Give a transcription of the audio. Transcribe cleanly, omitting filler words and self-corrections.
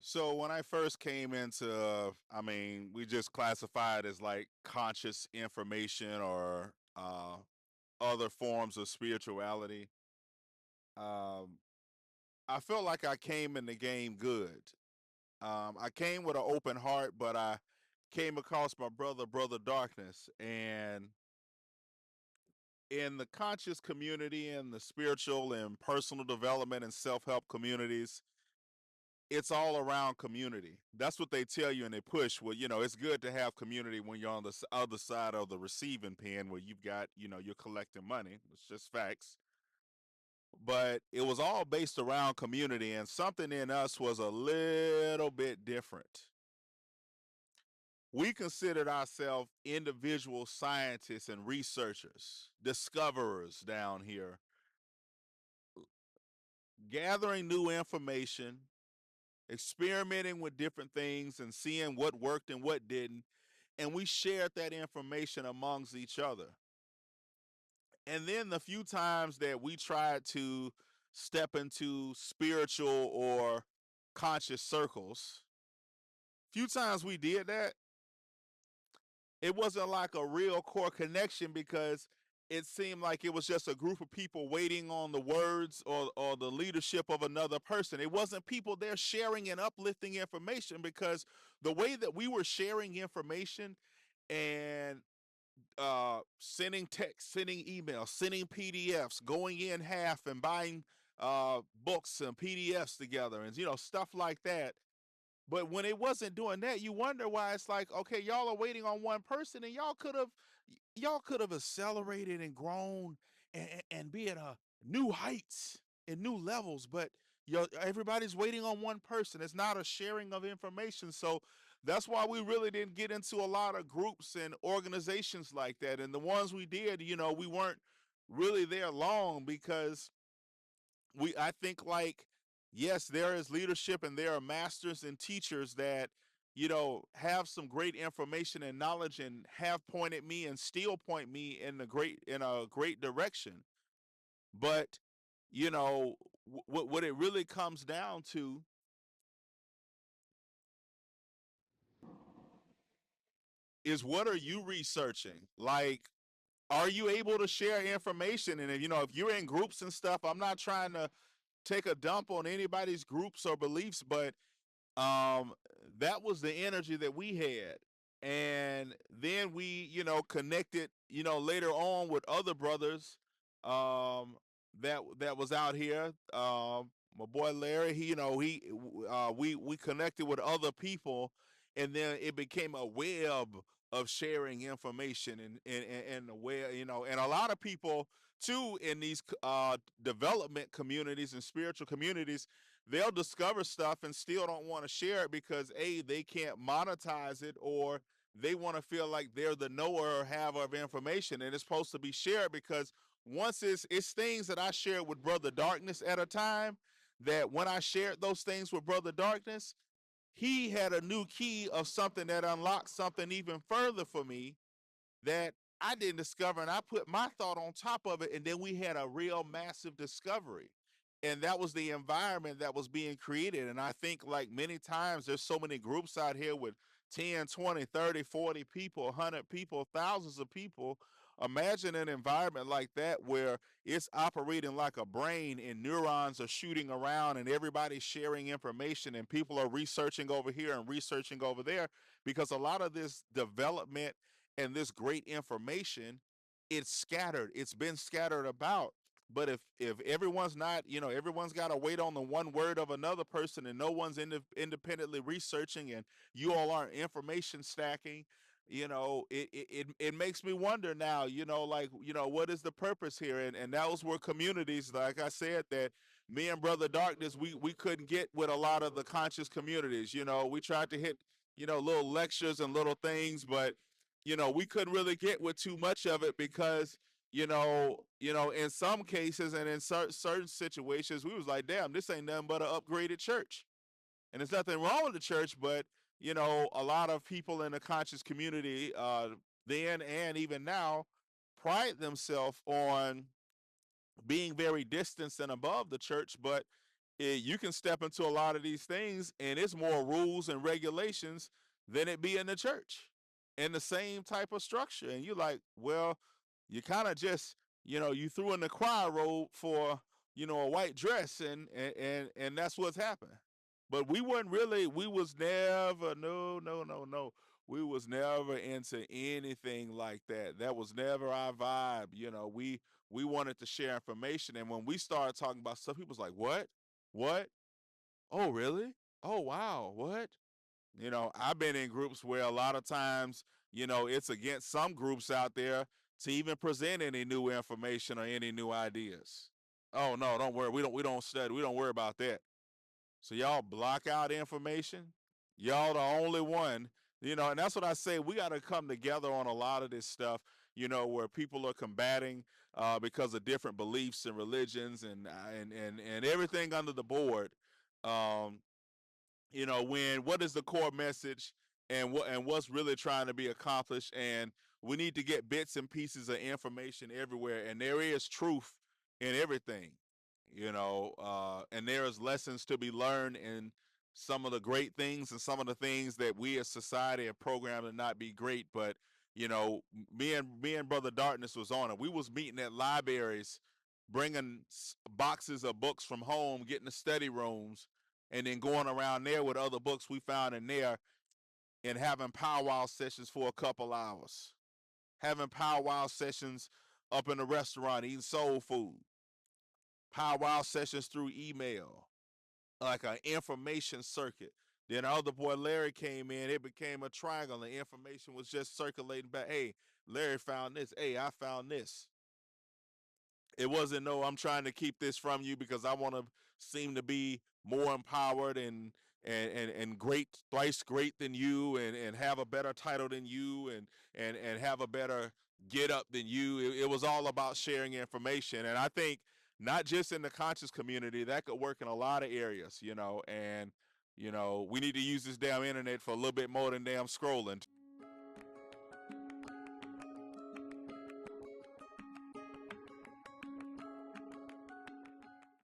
So when I first came into, we just classify it as like conscious information or other forms of spirituality. Um, I felt like I came in the game good. I came with an open heart, but I came across my brother, Brother Darkness, and in the conscious community and the spiritual and personal development and self help communities, it's all around community. That's what they tell you and they push. Well, it's good to have community when you're on the other side of the receiving pen where you've got, you're collecting money. It's just facts. But it was all based around community, and something in us was a little bit different. We considered ourselves individual scientists and researchers, discoverers down here, gathering new information, experimenting with different things and seeing what worked and what didn't. And we shared that information amongst each other. And then the few times that we tried to step into spiritual or conscious circles, few times we did that, it wasn't like a real core connection because it seemed like it was just a group of people waiting on the words or the leadership of another person. It wasn't people there sharing and uplifting information because the way that we were sharing information and sending text, sending emails, sending PDFs, going in half and buying books and PDFs together and stuff like that. But when it wasn't doing that, you wonder why it's like, okay, y'all are waiting on one person and y'all could have accelerated and grown and be at a new heights and new levels, but everybody's waiting on one person. It's not a sharing of information. So that's why we really didn't get into a lot of groups and organizations like that. And the ones we did, we weren't really there long because I think like yes, there is leadership and there are masters and teachers that have some great information and knowledge and have pointed me and still point me in a great direction. But what it really comes down to is, what are you researching? Like, are you able to share information? And if you're in groups and stuff, I'm not trying to take a dump on anybody's groups or beliefs, but um that was the energy that we had. And then we connected later on with other brothers um that was out here. My boy Larry, we connected with other people, and then it became a web of sharing information and the way, and a lot of people too in these development communities and spiritual communities, they'll discover stuff and still don't want to share it because they can't monetize it, or they want to feel like they're the knower or have of information, and it's supposed to be shared because once it's things that I shared with Brother Darkness at a time, that when I shared those things with Brother Darkness, he had a new key of something that unlocked something even further for me that I didn't discover, and I put my thought on top of it, and then we had a real massive discovery. And that was the environment that was being created. And I think, like many times, there's so many groups out here with 10, 20, 30, 40 people, 100 people, thousands of people. Imagine an environment like that where it's operating like a brain and neurons are shooting around and everybody's sharing information and people are researching over here and researching over there, because a lot of this development and this great information, it's scattered, it's been scattered about. But if everyone's not, everyone's got to wait on the one word of another person, and no one's independently researching, and you all aren't information stacking, it makes me wonder now, like, what is the purpose here? And those were communities, like I said, that me and Brother Darkness, we couldn't get with a lot of the conscious communities. We tried to hit little lectures and little things, but we couldn't really get with too much of it because in some cases and in certain situations, we was like, damn, this ain't nothing but an upgraded church. And there's nothing wrong with the church, but a lot of people in the conscious community, then and even now, pride themselves on being very distant and above the church. But you can step into a lot of these things, and it's more rules and regulations than it be in the church, in the same type of structure. And you're like, well, you kind of just, you threw in the choir robe for, a white dress, and that's what's happened. But we weren't really. We was never. No, no, no, no. We was never into anything like that. That was never our vibe. We wanted to share information, and when we started talking about stuff, people was like, "What? What? Oh, really? Oh, wow. What?" I've been in groups where a lot of times, it's against some groups out there to even present any new information or any new ideas. Oh no, don't worry. We don't study. We don't worry about that. So y'all block out information. Y'all the only one, and that's what I say. We got to come together on a lot of this stuff, where people are combating because of different beliefs and religions and everything under the board. Um, when what is the core message and what's really trying to be accomplished, and we need to get bits and pieces of information everywhere, and there is truth in everything, and there is lessons to be learned in some of the great things and some of the things that we as society have programmed to not be great. But me and brother Darkness was on it. We was meeting at libraries, bringing boxes of books from home, getting the study rooms, and then going around there with other books we found in there and having powwow sessions for a couple hours. Having powwow sessions up in the restaurant eating soul food. Powwow sessions through email, like an information circuit. Then our other boy Larry came in. It became a triangle. The information was just circulating back. Hey, Larry found this. Hey, I found this. It wasn't, no, I'm trying to keep this from you because I want to seem to be more empowered and great, thrice great than you, and have a better title than you, and have a better get up than you. It was all about sharing information. And I think not just in the conscious community, that could work in a lot of areas, and we need to use this damn internet for a little bit more than damn scrolling.